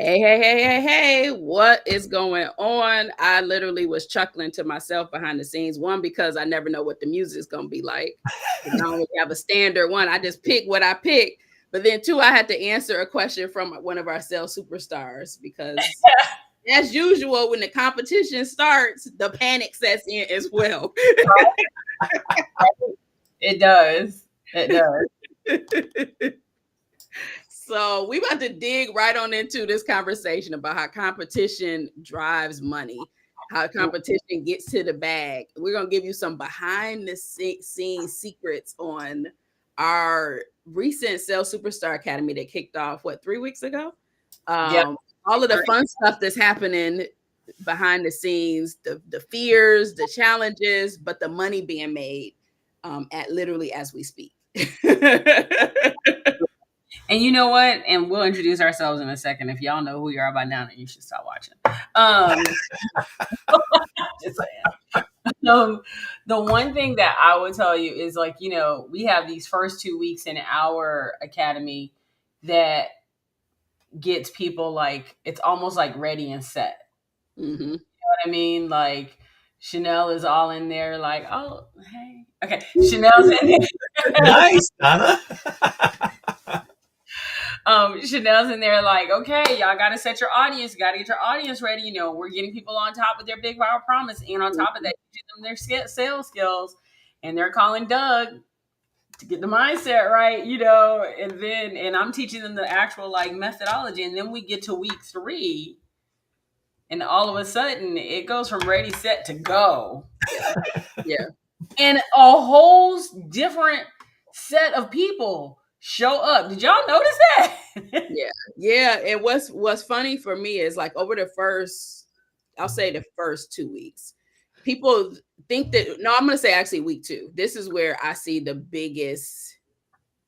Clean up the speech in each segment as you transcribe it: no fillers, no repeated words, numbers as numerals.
Hey, what is going on? I literally was chuckling to myself behind the scenes. One, because I never know what the music is going to be like. I don't really have a standard one. I just pick what I pick. But then two, I had to answer a question from one of our sales superstars because as usual, when the competition starts, the panic sets in as well. It does. It does. So we about to dig right on into this conversation about how competition drives money, how competition gets to the bag. We're going to give you some behind the scenes secrets on our recent Sales Superstar Academy that kicked off, 3 weeks ago? Yep. All of the fun stuff that's happening behind the scenes, the fears, the challenges, but the money being made at literally as we speak. And you know what? And we'll introduce ourselves in a second. If y'all know who you are by now, then you should stop watching. Just saying. The one thing that I would tell you is, like, you know, we have these first 2 weeks in our academy that gets people, like, it's almost like ready and set. Mm-hmm. You know what I mean? Like, Chanel is all in there, like, oh, hey. Okay, Chanel's in there. Nice, Donna. Chanel's in there like, okay, y'all got to set your audience. You got to get your audience ready. You know, we're getting people on top of their big viral promise. And on top of that, teaching them their sales skills. And they're calling Doug to get the mindset right, you know. And I'm teaching them the actual, like, methodology. And then we get to week 3. And all of a sudden, it goes from ready, set to go. Yeah. And a whole different set of people show up. Did y'all notice that? Yeah. And what's funny for me is, like, over the first 2 weeks, people think that, no, I'm going to say actually week 2. This is where I see the biggest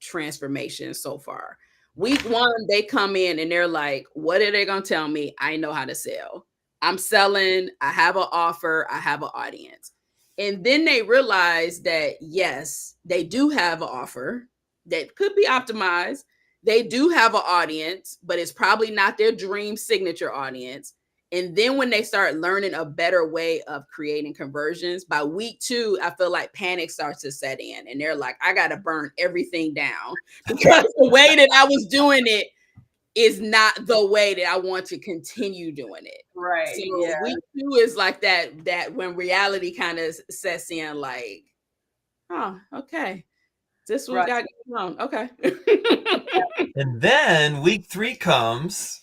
transformation so far. Week 1, they come in and they're like, what are they going to tell me? I know how to sell. I'm selling. I have an offer. I have an audience. And then they realize that, yes, they do have an offer that could be optimized. They do have an audience, but it's probably not their dream signature audience. And then when they start learning a better way of creating conversions, by week 2, I feel like panic starts to set in. And they're like, I got to burn everything down because the way that I was doing it is not the way that I want to continue doing it. Right. So week 2 is like that when reality kind of sets in, like, oh, okay. This was got going on. Okay. And then week 3 comes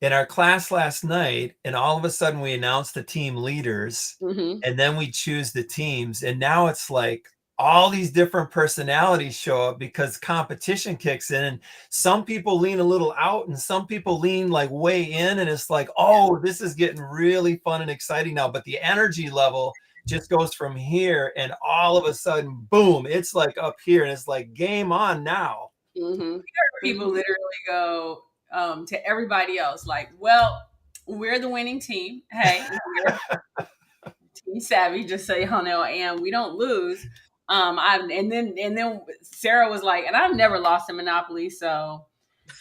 in our class last night, and all of a sudden we announce the team leaders, and then we choose the teams. And now it's like all these different personalities show up because competition kicks in, and some people lean a little out and some people lean like way in. And it's like, oh, this is getting really fun and exciting now. But the energy level just goes from here, and all of a sudden, boom, it's like up here, and it's like game on now. People literally go to everybody else like, well, we're the winning team. Hey, we're Team Savvy, just so y'all know, and we don't lose. And then Sarah was like, and I've never lost a Monopoly, so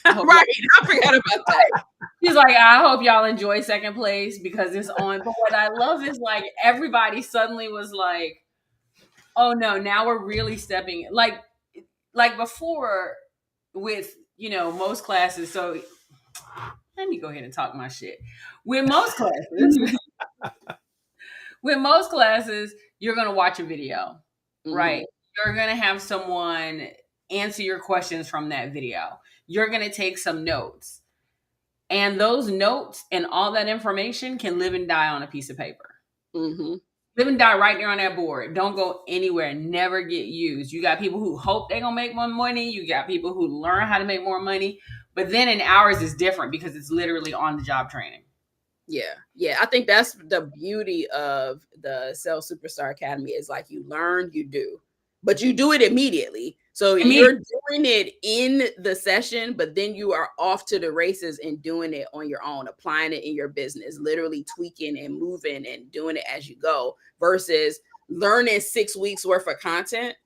right, I forgot about that. She's like, I hope y'all enjoy second place because it's on. But what I love is, like, everybody suddenly was like, oh no, now we're really stepping like before with, you know, most classes. So let me go ahead and talk my shit. With most classes, you're going to watch a video, right? You're going to have someone answer your questions from that video. You're going to take some notes. And those notes and all that information can live and die on a piece of paper. Live and die right there on that board. Don't go anywhere. Never get used. You got people who hope they're going to make more money. You got people who learn how to make more money. But then in ours is different because it's literally on the job training. Yeah. I think that's the beauty of the Sales Superstar Academy is, like, you learn, you do, but you do it immediately. So you're doing it in the session, but then you are off to the races and doing it on your own, applying it in your business, literally tweaking and moving and doing it as you go, versus learning 6 weeks worth of content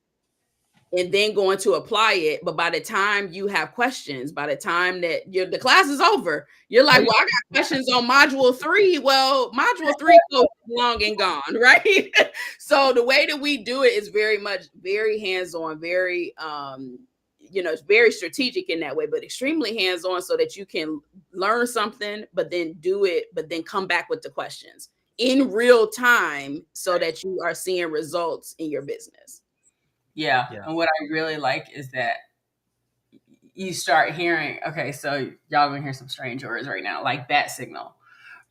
and then going to apply it. But by the time you have questions, by the time that the class is over, you're like, well, I got questions on module 3. Well, module 3 goes long and gone, right? So the way that we do it is very hands-on, very it's very strategic in that way, but extremely hands-on, so that you can learn something, but then do it, but then come back with the questions in real time, so that you are seeing results in your business. Yeah. And what I really like is that you start hearing, okay, so y'all gonna hear some strange words right now, like bat signal,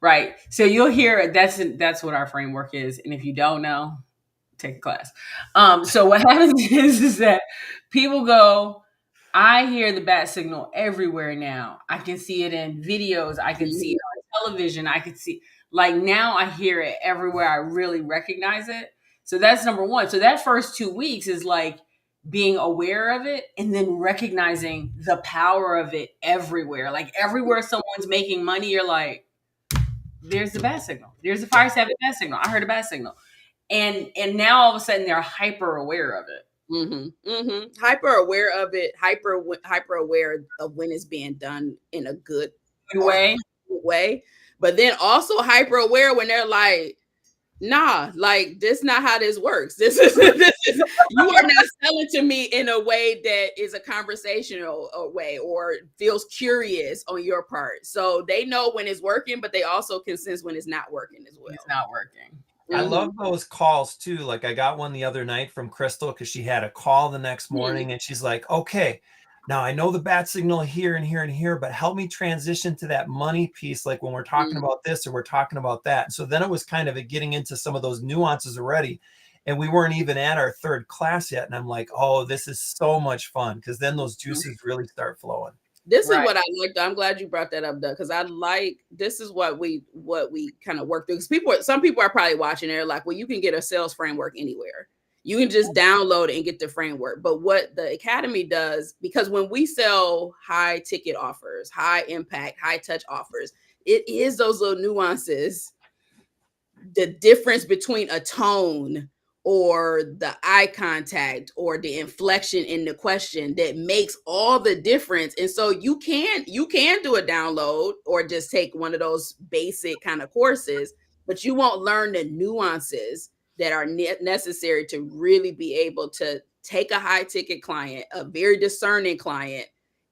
right? So you'll hear that's what our framework is. And if you don't know, take a class. So what happens is that people go, I hear the bat signal everywhere now. I can see it in videos. I can see it on television. I can see, like, now I hear it everywhere. I really recognize it. So that's number one. So that first 2 weeks is like being aware of it and then recognizing the power of it everywhere. Like everywhere someone's making money, you're like, there's the bat signal. There's the FyreSavvy bat signal. I heard a bat signal. And now all of a sudden they're hyper aware of it. Hyper aware of it, hyper aware of when it's being done in a good way. But then also hyper aware when they're like, nah, like this not how this works. This is you are not selling to me in a way that is a conversational way or feels curious on your part. So they know when it's working, but they also can sense when it's not working as well. It's not working. I love those calls too. Like I got one the other night from Crystal because she had a call the next morning and she's like, okay, now I know the bat signal here and here and here, but help me transition to that money piece. Like when we're talking about this or we're talking about that. And so then it was kind of getting into some of those nuances already. And we weren't even at our third class yet. And I'm like, oh, this is so much fun. Because then those juices really start flowing. This is what I like. I'm glad you brought that up, though, because this is what we kind of work through. Because some people are probably watching. They're like, well, you can get a sales framework anywhere. You can just download it and get the framework. But what the Academy does, because when we sell high ticket offers, high impact, high touch offers, it is those little nuances, the difference between a tone or the eye contact or the inflection in the question that makes all the difference. And so you can do a download or just take one of those basic kind of courses, but you won't learn the nuances that are necessary to really be able to take a high ticket client, a very discerning client,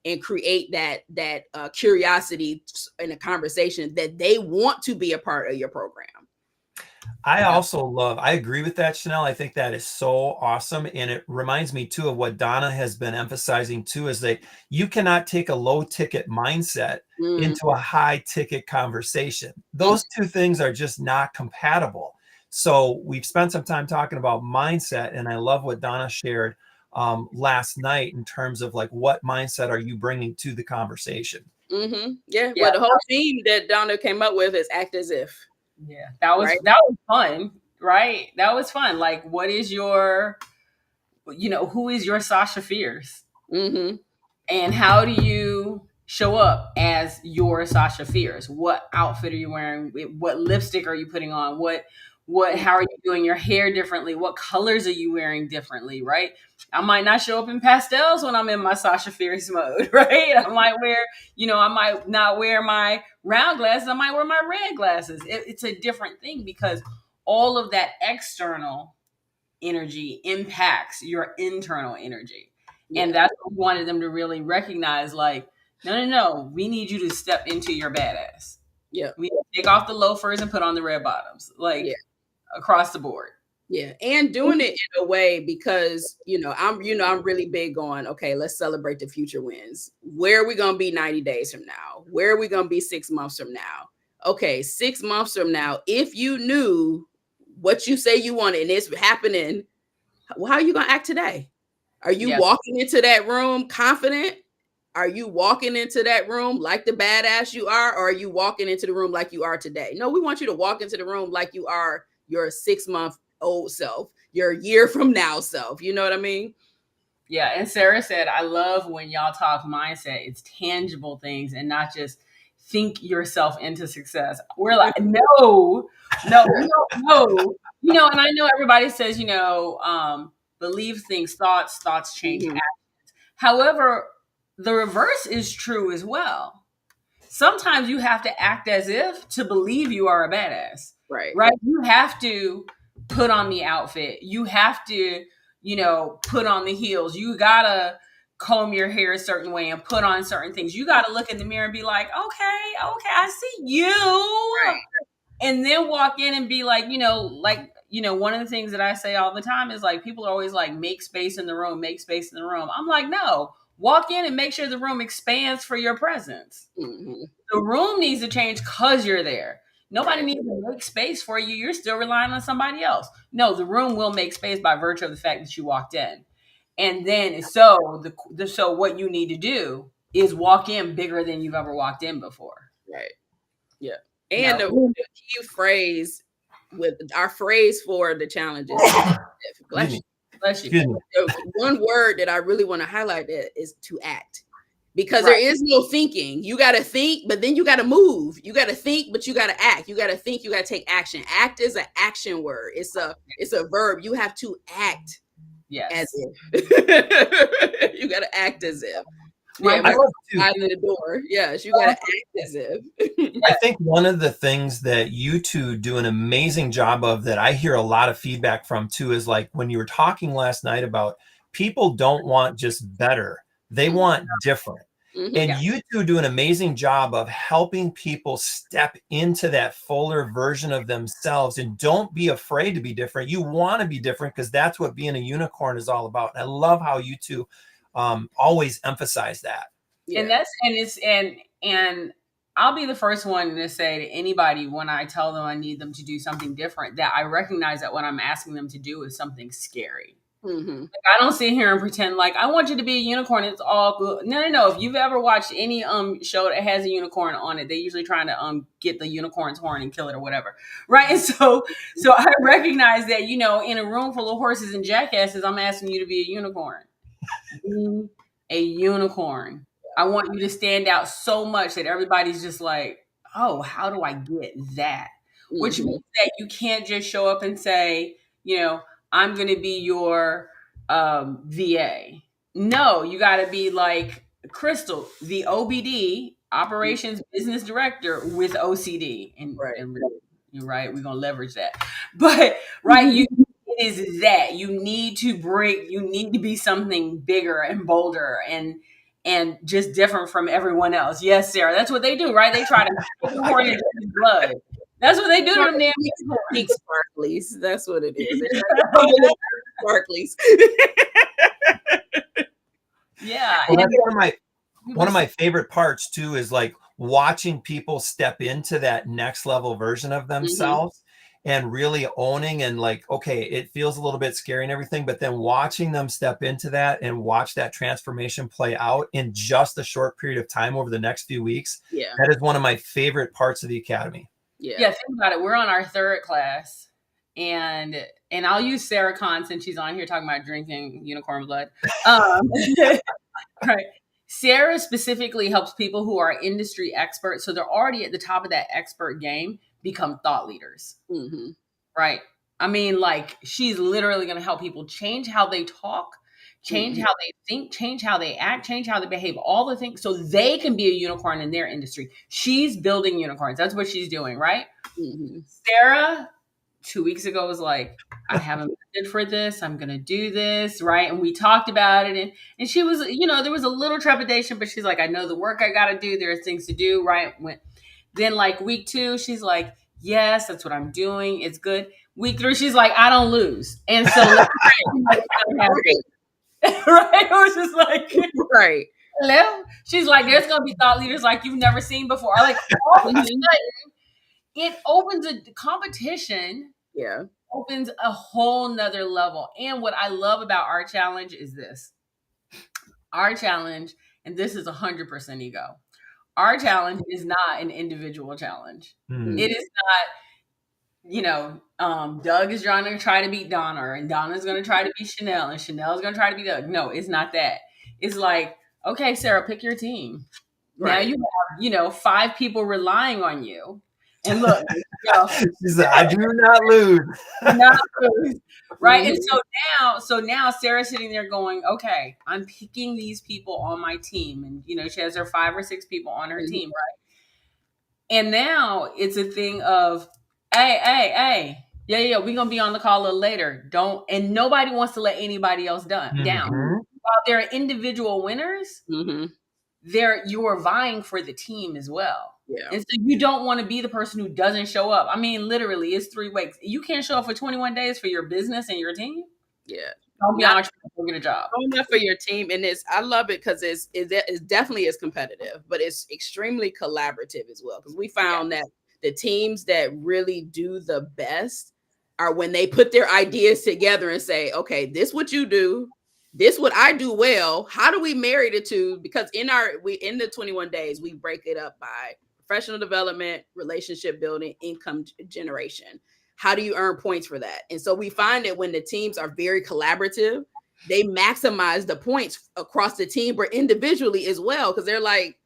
and create that curiosity in a conversation that they want to be a part of your program. I agree with that, Chanel. I think that is so awesome. And it reminds me too of what Donna has been emphasizing too, is that you cannot take a low ticket mindset into a high ticket conversation. Those two things are just not compatible. So we've spent some time talking about mindset, and I love what Donna shared last night in terms of like, what mindset are you bringing to the conversation? Yeah. Well, the whole theme that Donna came up with is act as if. Yeah, that was fun, right? That was fun. Like, what is your, who is your Sasha Fierce? And how do you show up as your Sasha Fierce? What outfit are you wearing? What lipstick are you putting on? How are you doing your hair differently? What colors are you wearing differently, right? I might not show up in pastels when I'm in my Sasha Fierce mode, right? I might I might not wear my round glasses. I might wear my red glasses. It's a different thing because all of that external energy impacts your internal energy. Yeah. And that's what we wanted them to really recognize, like, no, we need you to step into your badass. Yeah. We take off the loafers and put on the red bottoms, across the board. Yeah. And doing it in a way, because, I'm really big on, okay, let's celebrate the future wins. Where are we going to be 90 days from now? Where are we going to be 6 months from now? Okay, 6 months from now, if you knew what you say you wanted and it's happening, well, how are you going to act today? Are you walking into that room confident? Are you walking into that room like the badass you are? Or are you walking into the room like you are today? No, we want you to walk into the room like you are your 6-month-old self, your year from now self. You know what I mean? Yeah. And Sarah said, I love when y'all talk mindset. It's tangible things and not just think yourself into success. We're like, no. And I know everybody says, believe things, thoughts change. Mhm. However, the reverse is true as well. Sometimes you have to act as if to believe you are a badass. Right. Right? You have to put on the outfit. You have to, put on the heels. You gotta comb your hair a certain way and put on certain things. You gotta look in the mirror and be like, okay, I see you. Right. And then walk in and be like, one of the things that I say all the time is like, people are always like, make space in the room, make space in the room. I'm like, no, walk in and make sure the room expands for your presence. Mm-hmm. The room needs to change because you're there. Nobody needs to make space for you. You're still relying on somebody else. No, the room will make space by virtue of the fact that you walked in. And then so what you need to do is walk in bigger than you've ever walked in before. Right. Yeah. And the key phrase with our phrase for the challenge is bless you. Bless you. One word that I really want to highlight that is to act. Because there is no thinking. You got to think, but then you got to move. You got to think, but you got to act. You got to think, you got to take action. Act is an action word. It's a verb. You have to act as if. You got to act as if. Yeah, out of the door. Yes, you got to act as if. I think one of the things that you two do an amazing job of that I hear a lot of feedback from too is like when you were talking last night about people don't want just better. They want different. Mm-hmm. And you two do an amazing job of helping people step into that fuller version of themselves and don't be afraid to be different. You want to be different because that's what being a unicorn is all about. And I love how you two always emphasize that. Yeah. And I'll be the first one to say to anybody when I tell them I need them to do something different that I recognize that what I'm asking them to do is something scary. Mm-hmm. Like, I don't sit here and pretend like I want you to be a unicorn. It's all good. No. If you've ever watched any show that has a unicorn on it, they're usually trying to get the unicorn's horn and kill it or whatever, right? And so I recognize that in a room full of horses and jackasses, I'm asking you to be a unicorn. Be a unicorn. I want you to stand out so much that everybody's just like, oh, how do I get that? Mm-hmm. Which means that you can't just show up and say, I'm going to be your VA. No, you got to be like Crystal, the OBD, Operations Business Director with OCD. And you're right, we're going to leverage that. But, it is that you need to be something bigger and bolder and just different from everyone else. Yes, Sarah, that's what they do, right? They try to pour in blood. That's what they do to them damn pink sparklies. That's what it is. Sparklies. Yeah. Well, one of my favorite parts too is like watching people step into that next level version of themselves and really owning and like, okay, it feels a little bit scary and everything, but then watching them step into that and watch that transformation play out in just a short period of time over the next few weeks. Yeah. That is one of my favorite parts of the Academy. Yeah, think about it. We're on our third class, and I'll use Sarah Khan since she's on here talking about drinking unicorn blood. Right. Sarah specifically helps people who are industry experts, so they're already at the top of that expert game, become thought leaders. Mm-hmm. Right. I mean, like she's literally going to help people change how they talk, change how they think, change how they act, change how they behave, all the things so they can be a unicorn in their industry. She's building unicorns. That's what she's doing, right? Mm-hmm. Sarah, 2 weeks ago, was like, I have a method for this. I'm going to do this, right? And we talked about it. And she was, there was a little trepidation, but she's like, I know the work I got to do. There's things to do, right? Then like week 2, she's like, yes, that's what I'm doing. It's good. Week 3, she's like, I don't lose. And so right? It was just like, right. Hello? She's like, there's going to be thought leaders like you've never seen before. Like, all of a sudden, it opens a competition. Yeah. Opens a whole nother level. And what I love about our challenge is this. Our challenge, and this is 100% ego. Our challenge is not an individual challenge. Mm. It is Doug is trying to try to beat Donna, and Donna's going to try to beat Chanel, and Chanel's going to try to beat Doug. No, it's not that. It's like, okay, Sarah, pick your team. Right. Now you have, 5 people relying on you. And look, she said, I do not lose. Not lose. Right. Mm-hmm. And so now Sarah's sitting there going, okay, I'm picking these people on my team. And, she has her 5 or 6 people on her team. Right. And now it's a thing of, hey, yeah, we're going to be on the call a little later. And nobody wants to let anybody else down. While there are individual winners, you are vying for the team as well. Yeah. And so you don't want to be the person who doesn't show up. I mean, literally, it's 3 weeks. You can't show up for 21 days for your business and your team. Yeah. Don't be an entrepreneur, get a job. Enough for your team. And I love it because it definitely is competitive, but it's extremely collaborative as well. Because we found that the teams that really do the best are when they put their ideas together and say, okay, this what you do. This what I do well. How do we marry the two? Because in the 21 days, we break it up by professional development, relationship building, income generation. How do you earn points for that? And so we find that when the teams are very collaborative, they maximize the points across the team, but individually as well. Because they're like,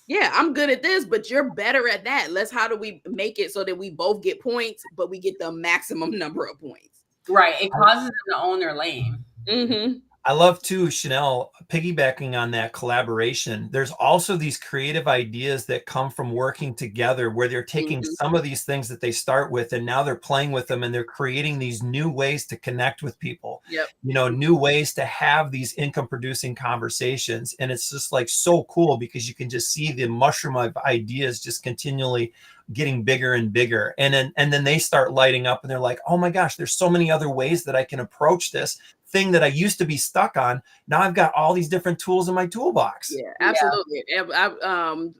yeah, I'm good at this, but you're better at that. How do we make it so that we both get points, but we get the maximum number of points? Right. It causes them to own their lane. Mm-hmm. I love too, Chanel, piggybacking on that collaboration. There's also these creative ideas that come from working together where they're taking some of these things that they start with and now they're playing with them and they're creating these new ways to connect with people, new ways to have these income producing conversations. And it's just like so cool because you can just see the mushroom of ideas just continually getting bigger and bigger. And then they start lighting up and they're like, oh my gosh, there's so many other ways that I can approach this thing that I used to be stuck on. Now I've got all these different tools in my toolbox. Yeah, absolutely. Yeah.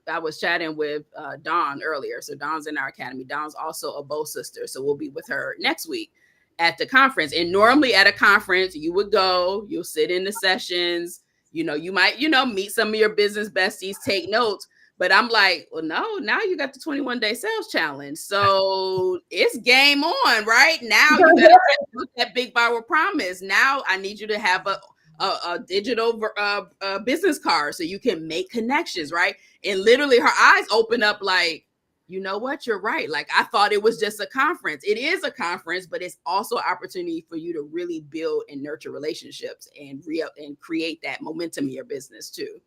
I was chatting with Dawn earlier. So Dawn's in our academy. Dawn's also a Bow sister. So we'll be with her next week at the conference. And normally at a conference, you would go, you'll sit in the sessions, you might, meet some of your business besties, take notes. But I'm like, well, no, now you got the 21-day sales challenge. So it's game on, right? Now you got to put that big viral promise. Now I need you to have a digital business card so you can make connections, right? And literally her eyes open up like, you know what? You're right. Like I thought it was just a conference. It is a conference, but it's also an opportunity for you to really build and nurture relationships and create that momentum in your business too.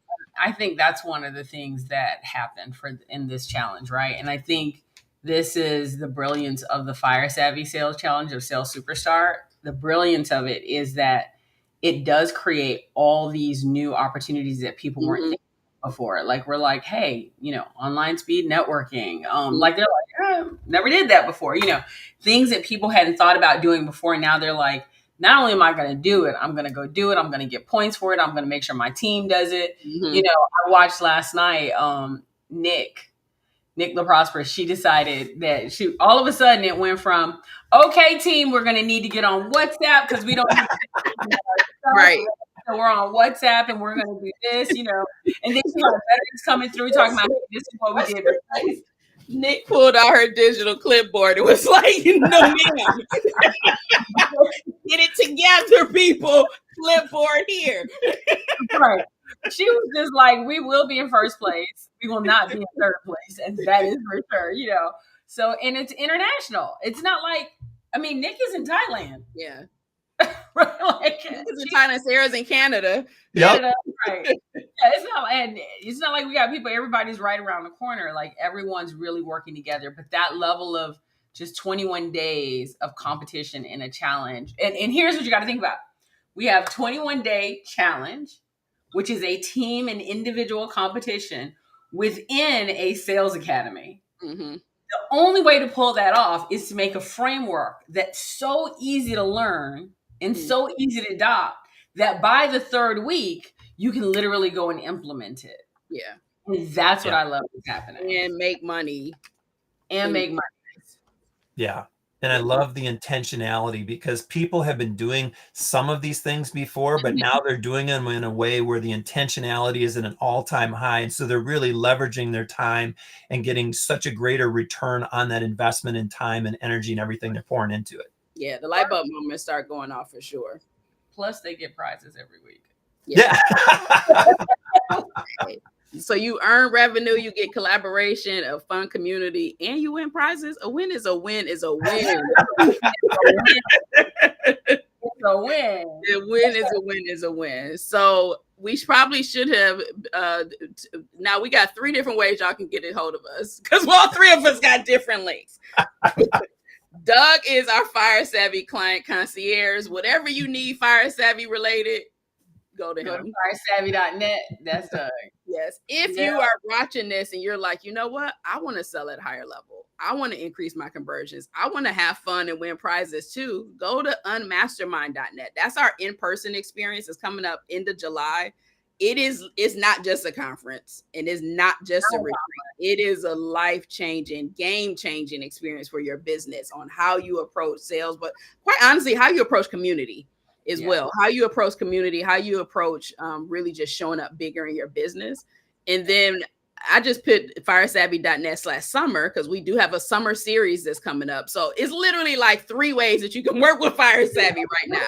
I think that's one of the things that happened in this challenge, right? And I think this is the brilliance of the FyreSavvy sales challenge of Sales Superstar. The brilliance of it is that it does create all these new opportunities that people weren't thinking before. Like we're like, hey, online speed networking. Like they're like, never did that before. Things that people hadn't thought about doing before. Now they're like, not only am I going to do it, I'm going to go do it. I'm going to get points for it. I'm going to make sure my team does it. I watched last night, Nick LaProsper, she decided that all of a sudden it went from, okay, team, we're going to need to get on WhatsApp because we don't right. So we're on WhatsApp and we're going to do this, and then she had veterans coming through talking about, hey, this is what we did. Nick pulled out her digital clipboard. It was like, ma'am. Get it together, people. Clipboard here. Right. She was just like, we will be in first place. We will not be in third place. And that is for sure, So, and it's international. It's not like, Nick is in Thailand. Yeah. Right. Like, Nick is in Thailand. Sarah's in Canada. Canada, right. Yeah, it's not like we got people, everybody's right around the corner. Like everyone's really working together. But that level of just 21 days of competition in a challenge. And here's what you got to think about. We have 21-day challenge, which is a team and individual competition within a sales academy. Mm-hmm. The only way to pull that off is to make a framework that's so easy to learn and so easy to adopt that by the 3rd week, you can literally go and implement it. Yeah. And that's what I love is happening. And make money. Make money. Yeah. And I love the intentionality, because people have been doing some of these things before, but now they're doing them in a way where the intentionality is at an all-time high. And so they're really leveraging their time and getting such a greater return on that investment in time and energy and everything they're pouring into it. Yeah, the light bulb moments start going off for sure. Plus, they get prizes every week. Yeah. So you earn revenue, you get collaboration, a fun community, and you win prizes. A win is a win is a win. It's a win. A win is a win is a win. So we probably should have. Now we got 3 different ways y'all can get a hold of us, because all 3 of us got different links. Doug is our FyreSavvy client concierge. Whatever you need FyreSavvy related, go to him. FyreSavvy.net. That's Doug. Yes. If you are watching this and you're like, you know what? I want to sell at a higher level. I want to increase my conversions. I want to have fun and win prizes too. Go to unmastermind.net. That's our in-person experience. It's coming up end of July. It's not just a conference, and it's not just a retreat. It is a life-changing, game-changing experience for your business on how you approach sales, but quite honestly, how you approach community as well. How you approach community, how you approach really just showing up bigger in your business. And then I just put FyreSavvy.net/summer, because we do have a summer series that's coming up. So it's literally like 3 ways that you can work with FyreSavvy right now.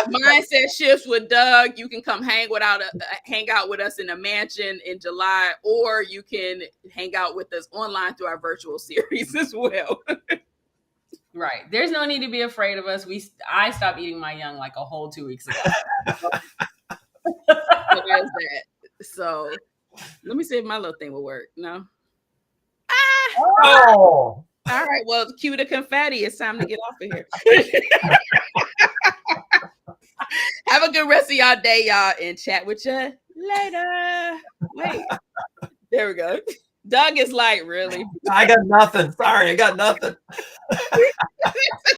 Mindset shifts with Doug. You can come hang out with us in a mansion in July, or you can hang out with us online through our virtual series as well. Right. There's no need to be afraid of us. I stopped eating my young like a whole 2 weeks ago. So there's that. So let me see if my little thing will work. No. Oh. All right. Well, cue the confetti. It's time to get off of here. Have a good rest of y'all day, y'all, and chat with you later. Wait. There we go. Doug is like, really? I got nothing. Sorry, I got nothing.